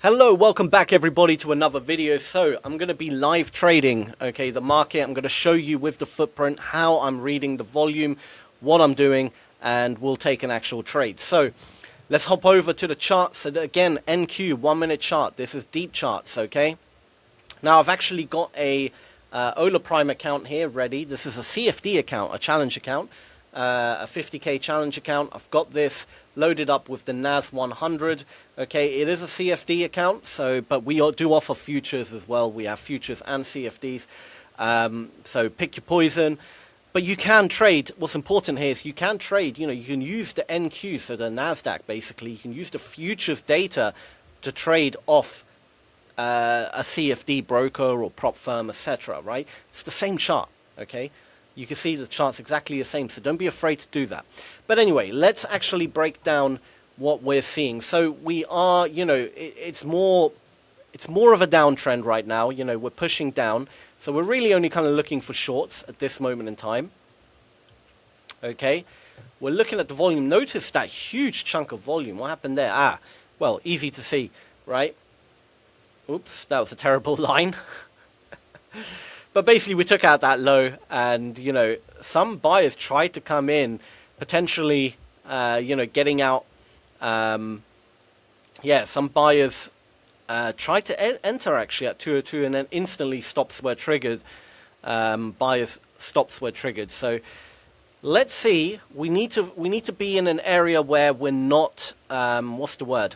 Hello, welcome back everybody to another video. So I'm going to be live trading, okay, the market. I'm going to show you with the footprint how I'm reading the volume, what I'm doing, and we'll take an actual trade. So let's hop over to the charts. So again, NQ, 1 minute chart. This is DeepCharts, okay? Now I've actually got a Ola Prime account here ready. This is a CFD account, a challenge account, a 50k challenge account. I've got this loaded up with the NAS 100. Okay, it is a CFD account, but we do offer futures as well. We have futures and CFDs. So pick your poison. But you can trade. What's important here is you can trade. You can use the NQ, so the Nasdaq basically. You can use the futures data to trade off a CFD broker or prop firm, etc. Right? It's the same chart. Okay. You can see the chart's exactly the same, so don't be afraid to do that. But anyway, let's actually break down what we're seeing. So we are, it's more of a downtrend right now. We're pushing down. So we're really only kind of looking for shorts at this moment in time. Okay, we're looking at the volume. Notice that huge chunk of volume. What happened there? Well, easy to see, right? Oops, that was a terrible line. But basically, we took out that low, and some buyers tried to come in, potentially, getting out. Some buyers tried to enter actually at 202, and then instantly stops were triggered. Buyers stops were triggered. So let's see. We need to be in an area where we're not. What's the word?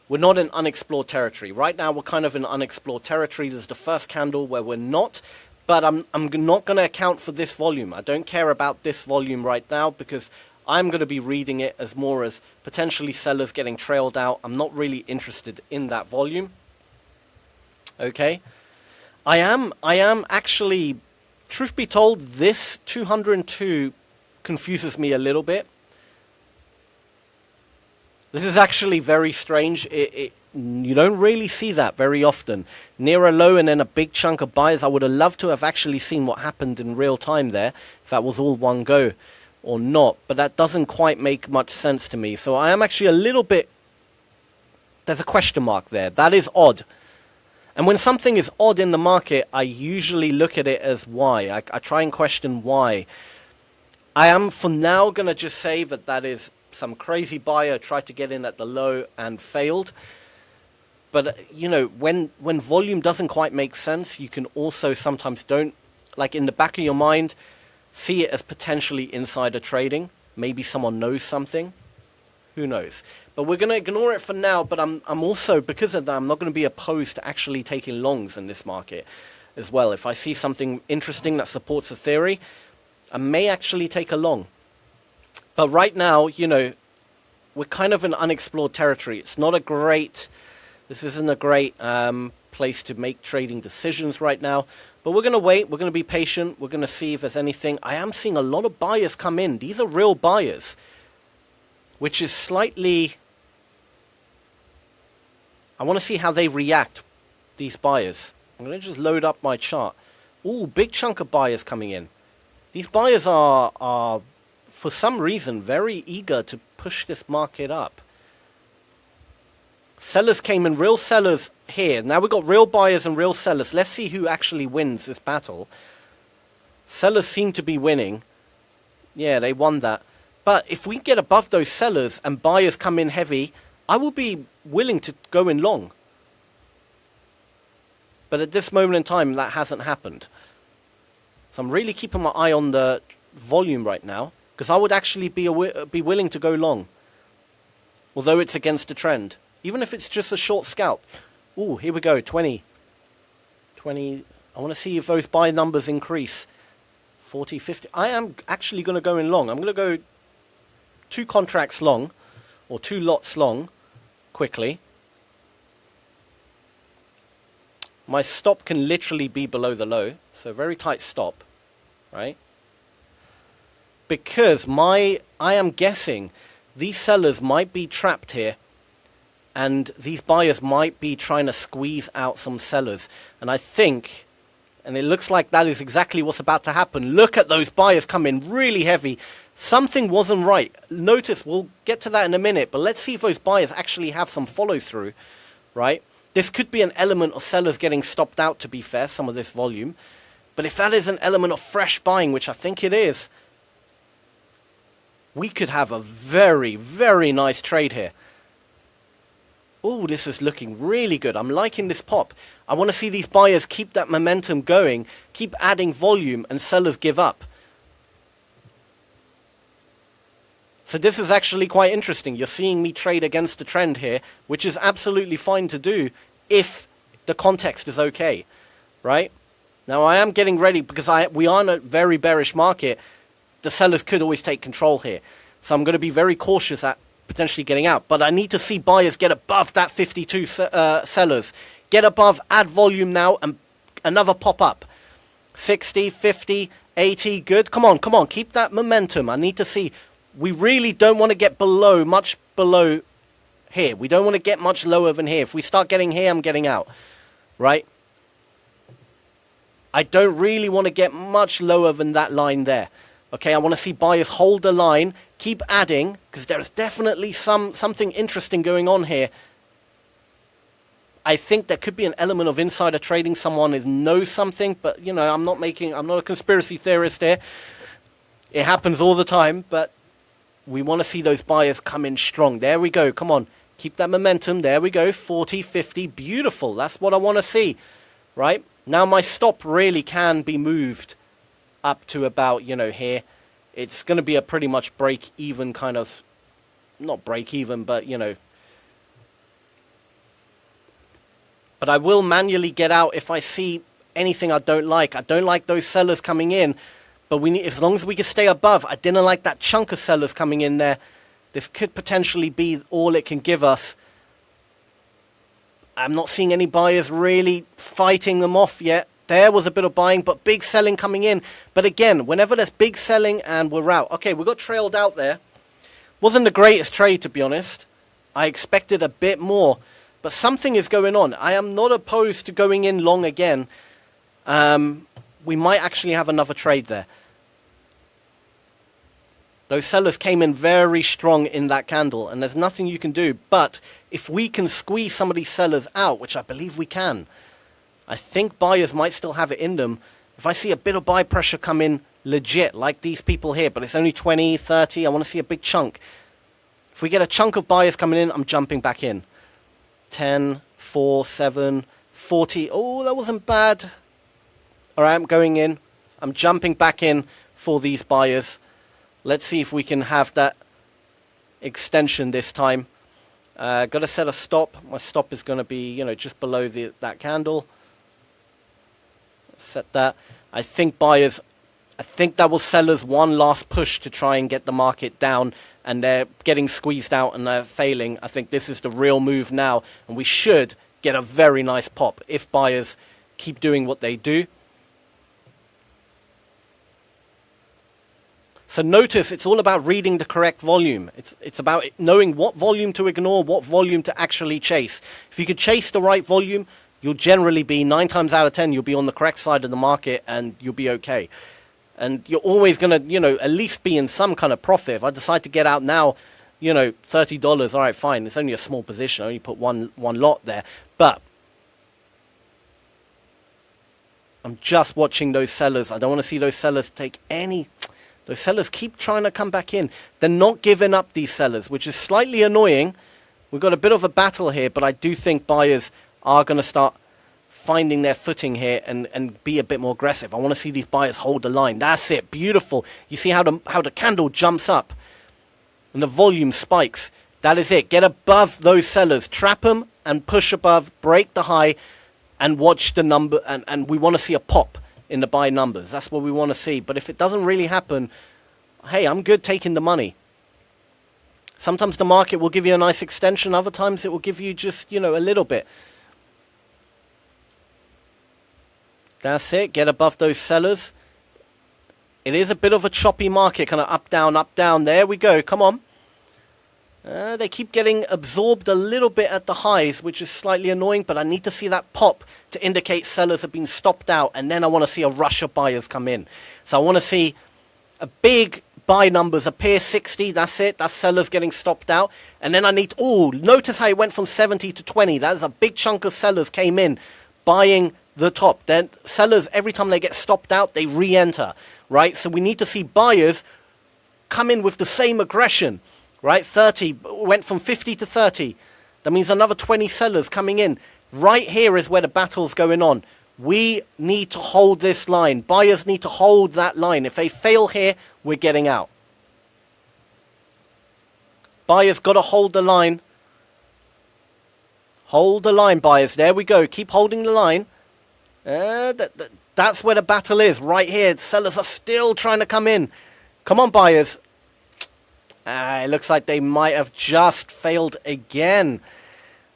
We're not in unexplored territory. Right now, we're kind of in unexplored territory. There's the first candle where we're not. But I'm not going to account for this volume. I don't care about this volume right now because I'm going to be reading it as more as potentially sellers getting trailed out. I'm not really interested in that volume. Okay. I am actually, truth be told, this 202 confuses me a little bit. This is actually very strange. You don't really see that very often. Near a low and then a big chunk of buyers. I would have loved to have actually seen what happened in real time there, if that was all one go or not. But that doesn't quite make much sense to me. So I am actually a little bit... There's a question mark there. That is odd. And when something is odd in the market, I usually look at it as why. I try and question why. I am for now going to just say that is... some crazy buyer tried to get in at the low and failed. But, when volume doesn't quite make sense, you can also sometimes don't, like in the back of your mind, see it as potentially insider trading. Maybe someone knows something. Who knows? But we're going to ignore it for now. But I'm also, because of that, I'm not going to be opposed to actually taking longs in this market as well. If I see something interesting that supports a theory, I may actually take a long. But right now, we're kind of in unexplored territory. It's not a great, this isn't a great place to make trading decisions right now. But we're going to wait. We're going to be patient. We're going to see if there's anything. I am seeing a lot of buyers come in. These are real buyers, which is slightly, I want to see how they react, these buyers. I'm going to just load up my chart. Ooh, big chunk of buyers coming in. These buyers are for some reason, very eager to push this market up. Sellers came in, real sellers here. Now we've got real buyers and real sellers. Let's see who actually wins this battle. Sellers seem to be winning. Yeah, they won that. But if we get above those sellers and buyers come in heavy, I will be willing to go in long. But at this moment in time, that hasn't happened. So I'm really keeping my eye on the volume right now. Because I would actually be willing to go long. Although it's against the trend. Even if it's just a short scalp. Ooh, here we go, 20. 20. I want to see if those buy numbers increase. 40, 50. I am actually going to go in long. I'm going to go 2 contracts long. Or 2 lots long. Quickly. My stop can literally be below the low. So very tight stop. Right? Because I am guessing these sellers might be trapped here and these buyers might be trying to squeeze out some sellers. And I think, and it looks like that is exactly what's about to happen. Look at those buyers come in really heavy. Something wasn't right. Notice, we'll get to that in a minute, but let's see if those buyers actually have some follow through, right? This could be an element of sellers getting stopped out, to be fair, some of this volume. But if that is an element of fresh buying, which I think it is, we could have a very, very nice trade here. Oh, this is looking really good. I'm liking this pop. I want to see these buyers keep that momentum going, keep adding volume, and sellers give up. So this is actually quite interesting. You're seeing me trade against the trend here, which is absolutely fine to do if the context is okay, right? Now, I am getting ready because we are in a very bearish market. The sellers could always take control here. So I'm going to be very cautious at potentially getting out. But I need to see buyers get above that 52 sellers. Get above, add volume now, and another pop up. 60, 50, 80, good. Come on, come on, keep that momentum. I need to see. We really don't want to get below, much below here. We don't want to get much lower than here. If we start getting here, I'm getting out, right? I don't really want to get much lower than that line there. Okay, I want to see buyers hold the line, keep adding, because there is definitely something interesting going on here. I think there could be an element of insider trading. Someone knows something, but, you know, I'm not a conspiracy theorist here. It happens all the time, but we want to see those buyers come in strong. There we go. Come on. Keep that momentum. There we go. 40, 50. Beautiful. That's what I want to see, right? Now my stop really can be moved up to about, you know, here. It's going to be a pretty much break-even kind of, not break-even, but, you know. But I will manually get out if I see anything I don't like. I don't like those sellers coming in. But we need, as long as we can stay above. I didn't like that chunk of sellers coming in there. This could potentially be all it can give us. I'm not seeing any buyers really fighting them off yet. There was a bit of buying, but big selling coming in. But again, whenever there's big selling and we're out. Okay, we got trailed out there. Wasn't the greatest trade, to be honest. I expected a bit more. But something is going on. I am not opposed to going in long again. We might actually have another trade there. Those sellers came in very strong in that candle, and there's nothing you can do. But if we can squeeze some of these sellers out, which I believe we can, I think buyers might still have it in them. If I see a bit of buy pressure come in legit, like these people here, but it's only 20, 30, I want to see a big chunk. If we get a chunk of buyers coming in, I'm jumping back in. 10, 4, 7, 40. Oh, that wasn't bad. All right, I'm going in. I'm jumping back in for these buyers. Let's see if we can have that extension this time. Got to set a stop. My stop is going to be, you know, just below that candle. Set that. I think that will sellers one last push to try and get the market down, and they're getting squeezed out and they're failing. I think this is the real move now, and we should get a very nice pop if buyers keep doing what they do. So notice it's all about reading the correct volume. It's about knowing what volume to ignore, what volume to actually chase. If you could chase the right volume, you'll generally be 9 times out of 10, you'll be on the correct side of the market and you'll be okay. And you're always going to, you know, at least be in some kind of profit. If I decide to get out now, you know, $30, all right, fine. It's only a small position. I only put one lot there. But I'm just watching those sellers. I don't want to see those sellers take any... Those sellers keep trying to come back in. They're not giving up, these sellers, which is slightly annoying. We've got a bit of a battle here, but I do think buyers are going to start finding their footing here and be a bit more aggressive. I want to see these buyers hold the line. That's it. Beautiful. You see how the candle jumps up and the volume spikes. That is it. Get above those sellers. Trap them and push above. Break the high and watch the number. And we want to see a pop in the buy numbers. That's what we want to see. But if it doesn't really happen, hey, I'm good taking the money. Sometimes the market will give you a nice extension. Other times it will give you just, you know, a little bit. That's it. Get above those sellers. It is a bit of a choppy market, kind of up, down, up, down. There we go. Come on. They keep getting absorbed a little bit at the highs, which is slightly annoying, but I need to see that pop to indicate sellers have been stopped out, and then I want to see a rush of buyers come in. So I want to see a big buy numbers appear. 60, that's it. That's sellers getting stopped out. And then I need, notice how it went from 70 to 20. That's a big chunk of sellers came in buying the top. Then sellers, every time they get stopped out, they re-enter, right? So we need to see buyers come in with the same aggression, right? 30 went from 50 to 30. That means another 20 sellers coming in. Right here is where the battle's going on. We need to hold this line. Buyers need to hold that line. If they fail here, we're getting out. Buyers got to hold the line. Hold the line, buyers. There we go. Keep holding the line. That's where the battle is, right here. Sellers are still trying to come in. Come on, buyers. It looks like they might have just failed again.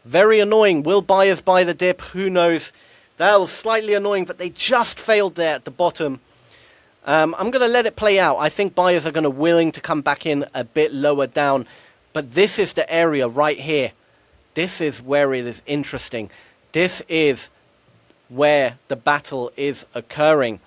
Very annoying. Will buyers buy the dip? Who knows? That was slightly annoying, but they just failed there at the bottom. I'm going to let it play out. I think buyers are going to willing to come back in a bit lower down. But this is the area right here. This is where it is interesting. This is where the battle is occurring.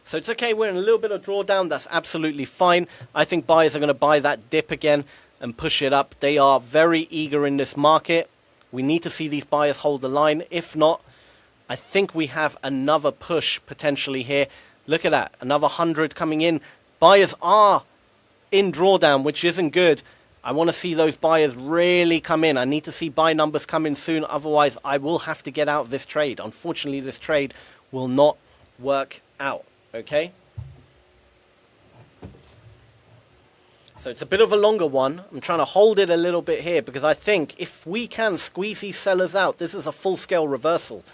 So it's okay. We're in a little bit of drawdown. That's absolutely fine. I think buyers are going to buy that dip again and push it up. They are very eager in this market. We need to see these buyers hold the line. If not, I think we have another push potentially here. Look at that. Another 100 coming in. Buyers are in drawdown, which isn't good. I want to see those buyers really come in. I need to see buy numbers come in soon. Otherwise, I will have to get out of this trade. Unfortunately, this trade will not work out. Okay? So it's a bit of a longer one. I'm trying to hold it a little bit here because I think if we can squeeze these sellers out, this is a full-scale reversal,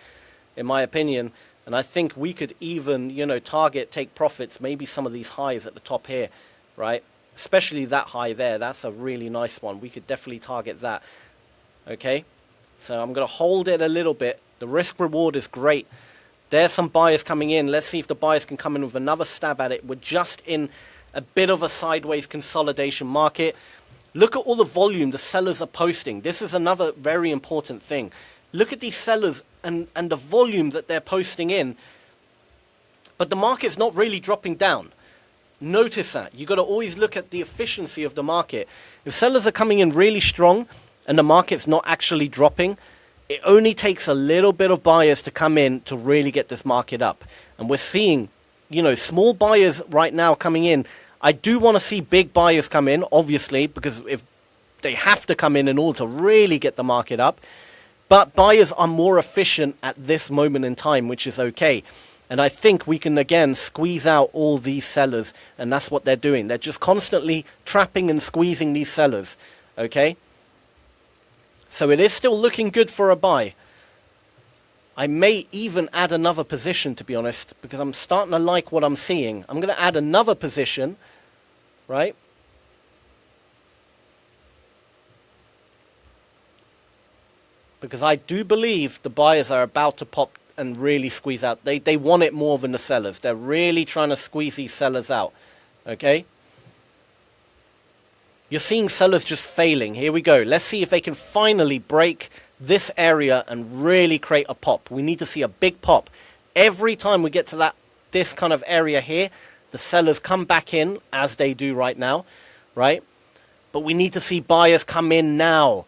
in my opinion. And I think we could even, target, take profits, maybe some of these highs at the top here, right? Especially that high there. That's a really nice one. We could definitely target that. Okay? So I'm going to hold it a little bit. The risk-reward is great. There's some buyers coming in. Let's see if the buyers can come in with another stab at it. We're just in a bit of a sideways consolidation market. Look at all the volume the sellers are posting. This is another very important thing. Look at these sellers and the volume that they're posting in. But the market's not really dropping down. Notice that. You've got to always look at the efficiency of the market. If sellers are coming in really strong and the market's not actually dropping, it only takes a little bit of buyers to come in to really get this market up. And we're seeing, small buyers right now coming in. I do want to see big buyers come in, obviously, because if they have to come in order to really get the market up. But buyers are more efficient at this moment in time, which is okay. And I think we can, again, squeeze out all these sellers. And that's what they're doing. They're just constantly trapping and squeezing these sellers. Okay? So it is still looking good for a buy. I may even add another position, to be honest, because I'm starting to like what I'm seeing. I'm going to add another position, right? Because I do believe the buyers are about to pop and really squeeze out. They want it more than the sellers. They're really trying to squeeze these sellers out, okay? You're seeing sellers just failing. Here we go. Let's see if they can finally break this area and really create a pop. We need to see a big pop. Every time we get to this kind of area here, the sellers come back in, as they do right now, right? But we need to see buyers come in now,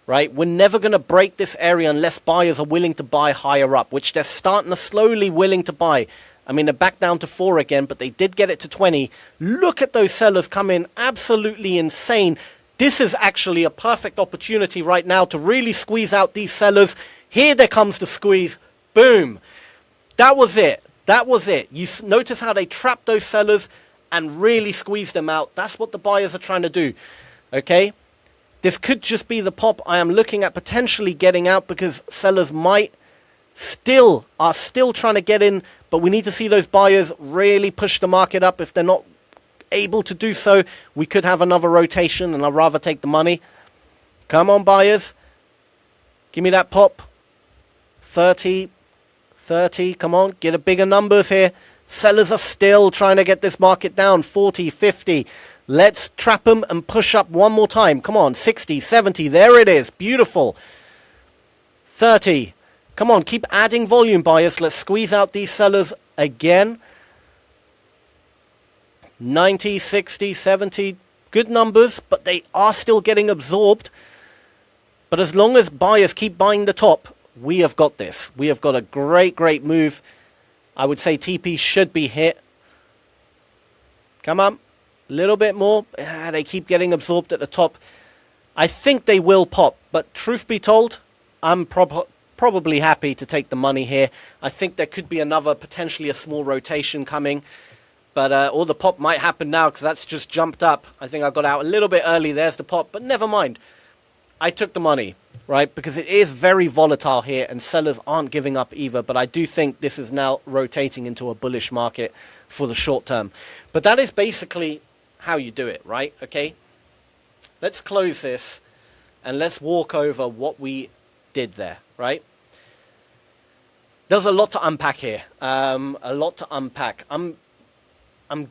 right? We're never going to break this area unless buyers are willing to buy higher up, which they're starting to slowly willing to buy. I mean, they're back down to 4 again, but they did get it to 20. Look at those sellers come in, absolutely insane. This is actually a perfect opportunity right now to really squeeze out these sellers. Here there comes the squeeze. Boom. That was it. That was it. You notice how they trapped those sellers and really squeezed them out. That's what the buyers are trying to do. Okay? This could just be the pop I am looking at potentially getting out because sellers are still trying to get in, but we need to see those buyers really push the market up. If they're not able to do so, we could have another rotation, and I'd rather take the money. Come on, buyers. Give me that pop. 30. Come on, get a bigger numbers here. Sellers are still trying to get this market down. 40, 50. Let's trap them and push up one more time. Come on, 60, 70. There it is. Beautiful. 30. Come on, keep adding volume, buyers. Let's squeeze out these sellers again. 90, 60, 70, good numbers, but they are still getting absorbed. But as long as buyers keep buying the top, we have got this. We have got a great move. I would say TP should be hit. Come on, a little bit more. They keep getting absorbed at the top. I think they will pop, but truth be told, I'm probably happy to take the money here. I think there could be another, potentially a small rotation coming. But or the pop might happen now because that's just jumped up. I think I got out a little bit early. There's the pop, but never mind. I took the money, right? Because it is very volatile here and sellers aren't giving up either. But I do think this is now rotating into a bullish market for the short term. But that is basically how you do it, right? Okay. Let's close this and let's walk over what we did there, right? There's a lot to unpack here. A lot to unpack. I'm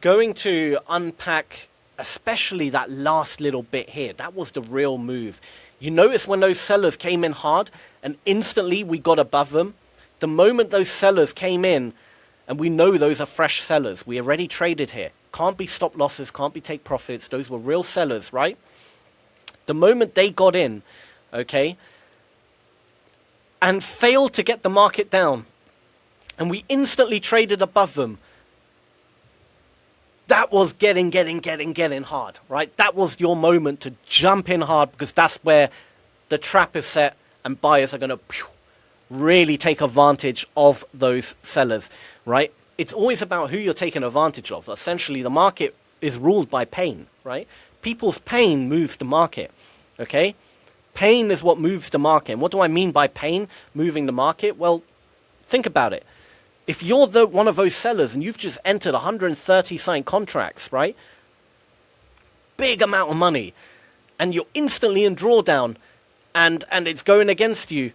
going to unpack especially that last little bit here. That was the real move. You notice when those sellers came in hard and instantly we got above them. The moment those sellers came in, and we know those are fresh sellers. We already traded here. Can't be stop losses, can't be take profits. Those were real sellers, right? The moment they got in, okay, and failed to get the market down, and we instantly traded above them, that was getting hard, right? That was your moment to jump in hard because that's where the trap is set and buyers are going to really take advantage of those sellers, right? It's always about who you're taking advantage of. Essentially, the market is ruled by pain, right? People's pain moves the market, okay? Pain is what moves the market. And what do I mean by pain moving the market? Well, think about it. If you're one of those sellers and you've just entered 130 signed contracts, right? Big amount of money. And you're instantly in drawdown and it's going against you.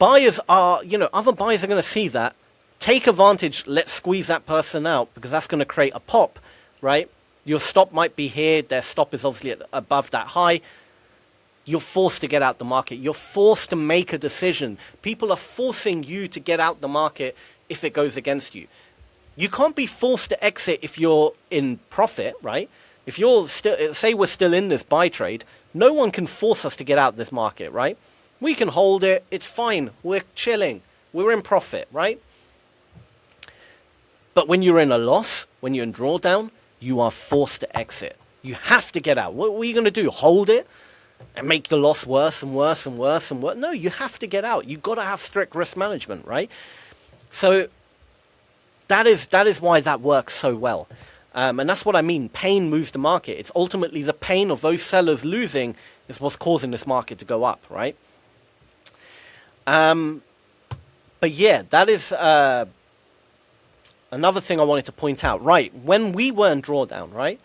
Buyers are, other buyers are going to see that. Take advantage. Let's squeeze that person out because that's going to create a pop, right? Your stop might be here. Their stop is obviously above that high. You're forced to get out the market. You're forced to make a decision. People are forcing you to get out the market if it goes against you. You can't be forced to exit if you're in profit, right? If you're still, say we're still in this buy trade, no one can force us to get out this market, right? We can hold it. It's fine. We're chilling. We're in profit, right? But when you're in a loss, when you're in drawdown, you are forced to exit. You have to get out. What are you going to do? Hold it? And make the loss worse and worse and worse and worse. No, you have to get out. You've got to have strict risk management, right? So that is why that works so well. And that's what I mean. Pain moves the market. It's ultimately the pain of those sellers losing is what's causing this market to go up, right? But yeah, that is another thing I wanted to point out. Right, when we were in drawdown, right?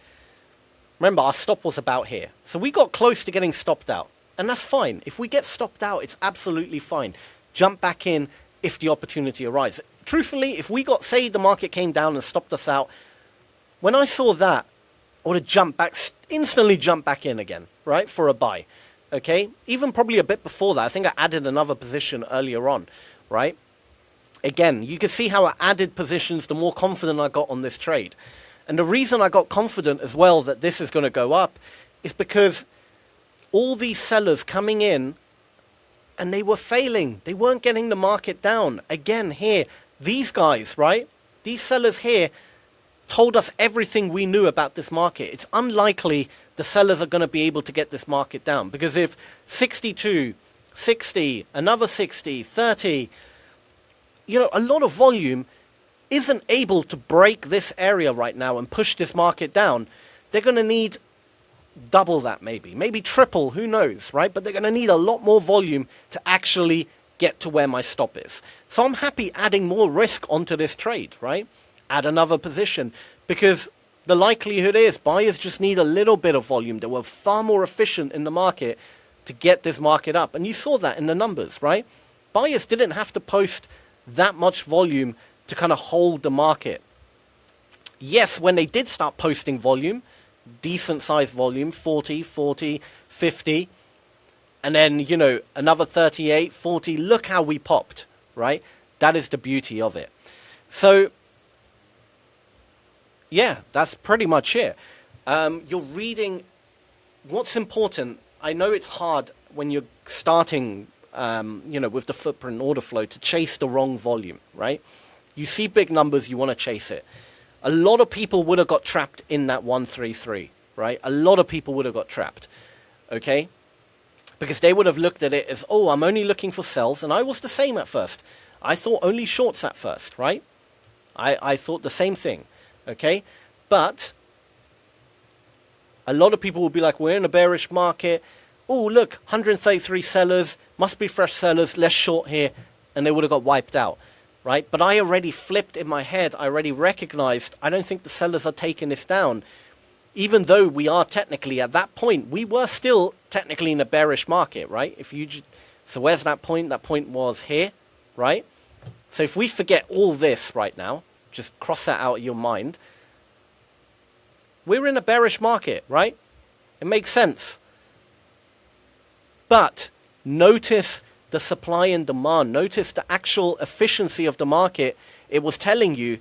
Remember, our stop was about here. So we got close to getting stopped out. And that's fine. If we get stopped out, it's absolutely fine. Jump back in if the opportunity arises. Truthfully, if we got, say the market came down and stopped us out, when I saw that, I would have jumped back, instantly jumped back in again, right, for a buy. Okay? Even probably a bit before that. I think I added another position earlier on, right? Again, you can see how I added positions the more confident I got on this trade. And the reason I got confident as well that this is going to go up is because all these sellers coming in and they were failing. They weren't getting the market down. Again, here, these guys, right? These sellers here told us everything we knew about this market. It's unlikely the sellers are going to be able to get this market down because if 62, 60, another 60, 30, a lot of volume isn't able to break this area right now and push this market down, they're going to need double that maybe triple, who knows, right? But they're going to need a lot more volume to actually get to where my stop is. So I'm happy adding more risk onto this trade, right? Add another position because the likelihood is buyers just need a little bit of volume. They were far more efficient in the market to get this market up. And you saw that in the numbers, right? Buyers didn't have to post that much volume to kind of hold the market. Yes, when they did start posting volume, decent sized volume, 40, 40, 50, and then, another 38, 40, look how we popped, right? That is the beauty of it. So, yeah, that's pretty much it. You're reading what's important. I know it's hard when you're starting, with the footprint order flow to chase the wrong volume, right? You see big numbers, you want to chase it. A lot of people would have got trapped in that 133, right? A lot of people would have got trapped, okay? Because they would have looked at it as, oh, I'm only looking for sells, and I was the same at first. I thought only shorts at first, right? I thought the same thing, okay? But a lot of people will be like, we're in a bearish market. Oh, look, 133 sellers, must be fresh sellers, let's short here. And they would have got wiped out, right? But I already flipped in my head. I already recognized, I don't think the sellers are taking this down. Even though we are technically at that point, we were still technically in a bearish market, right? So where's that point? That point was here, right? So if we forget all this right now, just cross that out of your mind, we're in a bearish market, right? It makes sense. But notice the supply and demand. Notice the actual efficiency of the market. It was telling you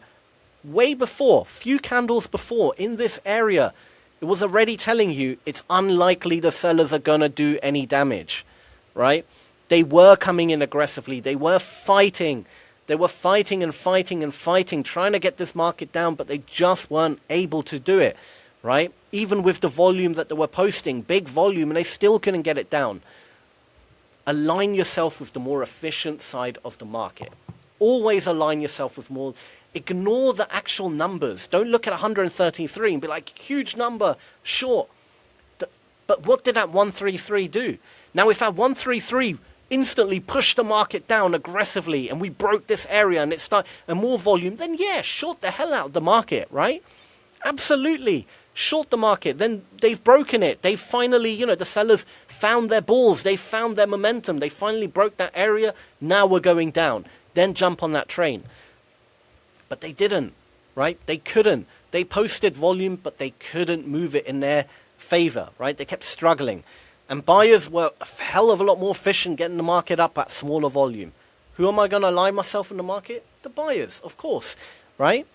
way before, few candles before, in this area, it was already telling you it's unlikely the sellers are going to do any damage, right? They were coming in aggressively. They were fighting. They were fighting and fighting and fighting, trying to get this market down, but they just weren't able to do it, right? Even with the volume that they were posting, big volume, and they still couldn't get it down. Align yourself with the more efficient side of the market. Always align yourself with more. Ignore the actual numbers. Don't look at 133 and be like, huge number, short. But what did that 133 do? Now, if that 133 instantly pushed the market down aggressively and we broke this area and it started and more volume, then yeah, short the hell out of the market, right? Absolutely. Short the market. Then they've broken it. They finally, the sellers found their balls. They found their momentum. They finally broke that area. Now we're going down. Then jump on that train. But they didn't, right? They couldn't. They posted volume, but they couldn't move it in their favor, right? They kept struggling. And buyers were a hell of a lot more efficient getting the market up at smaller volume. Who am I going to align myself in the market? The buyers, of course, right?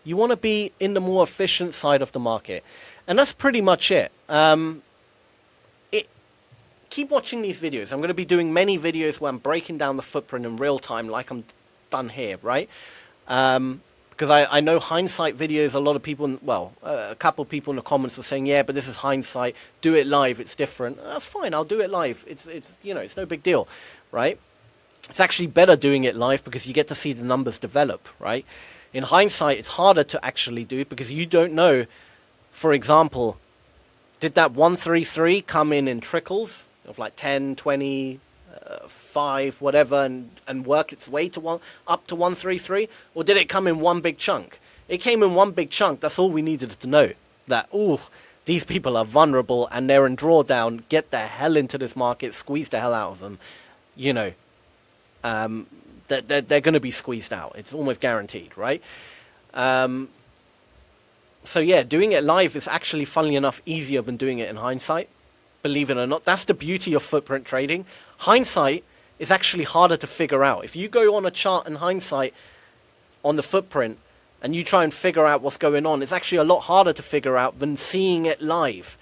You want to be in the more efficient side of the market. And that's pretty much it. Keep watching these videos. I'm going to be doing many videos where I'm breaking down the footprint in real time like I'm done here, right? Because I know hindsight videos, a lot of people, a couple of people in the comments are saying, yeah, but this is hindsight. Do it live. It's different. That's fine. I'll do it live. It's no big deal, right? It's actually better doing it live because you get to see the numbers develop, right? In hindsight, it's harder to actually do because you don't know, for example, did that 133 come in trickles of like 10, 20, 5, whatever, and work its way to up to 133? Or did it come in one big chunk? It came in one big chunk. That's all we needed to know. That, these people are vulnerable and they're in drawdown. Get the hell into this market. Squeeze the hell out of them. They're going to be squeezed out. It's almost guaranteed, right? So yeah, doing it live is actually, funnily enough, easier than doing it in hindsight. Believe it or not, that's the beauty of footprint trading. Hindsight is actually harder to figure out. If you go on a chart in hindsight on the footprint and you try and figure out what's going on, it's actually a lot harder to figure out than seeing it live,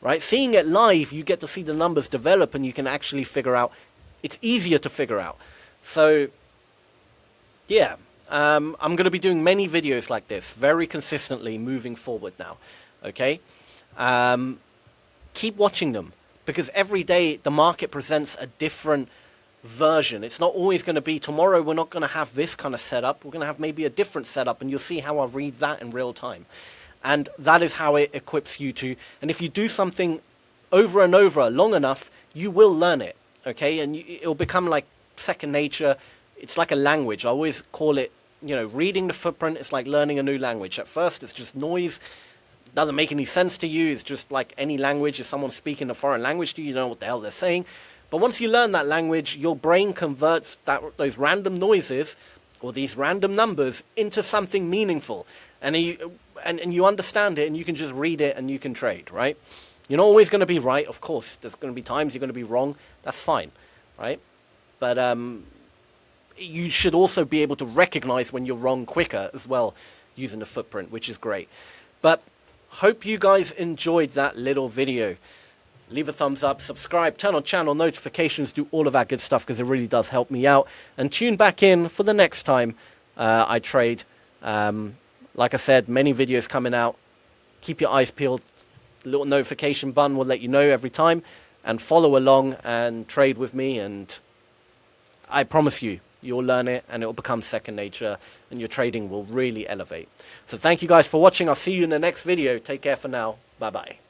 right? Seeing it live, you get to see the numbers develop and you can actually figure out. It's easier to figure out. So yeah, I'm going to be doing many videos like this very consistently moving forward now, okay? Keep watching them because every day the market presents a different version. It's not always going to be tomorrow. We're not going to have this kind of setup. We're going to have maybe a different setup, and you'll see how I read that in real time. And that is how it equips you to. And if you do something over and over long enough, you will learn it, okay? And it'll become like second nature. It's like a language. I always call it, reading the footprint is like learning a new language. At first, it's just noise. Doesn't make any sense to you. It's just like any language. If someone's speaking a foreign language to you, you don't know what the hell they're saying. But once you learn that language, your brain converts those random noises or these random numbers into something meaningful. And you understand it and you can just read it and you can trade, right? You're not always going to be right, of course. There's going to be times you're going to be wrong. That's fine, right? But you should also be able to recognize when you're wrong quicker as well. using the footprint, which is great. But hope you guys enjoyed that little video. Leave a thumbs up, subscribe, turn on channel notifications, do all of that good stuff because it really does help me out. And tune back in for the next time I trade. Like I said, many videos coming out. Keep your eyes peeled. The little notification button will let you know every time. And follow along and trade with me. And I promise you, you'll learn it and it will become second nature. And your trading will really elevate. So thank you guys for watching. I'll see you in the next video. Take care for now. Bye-bye.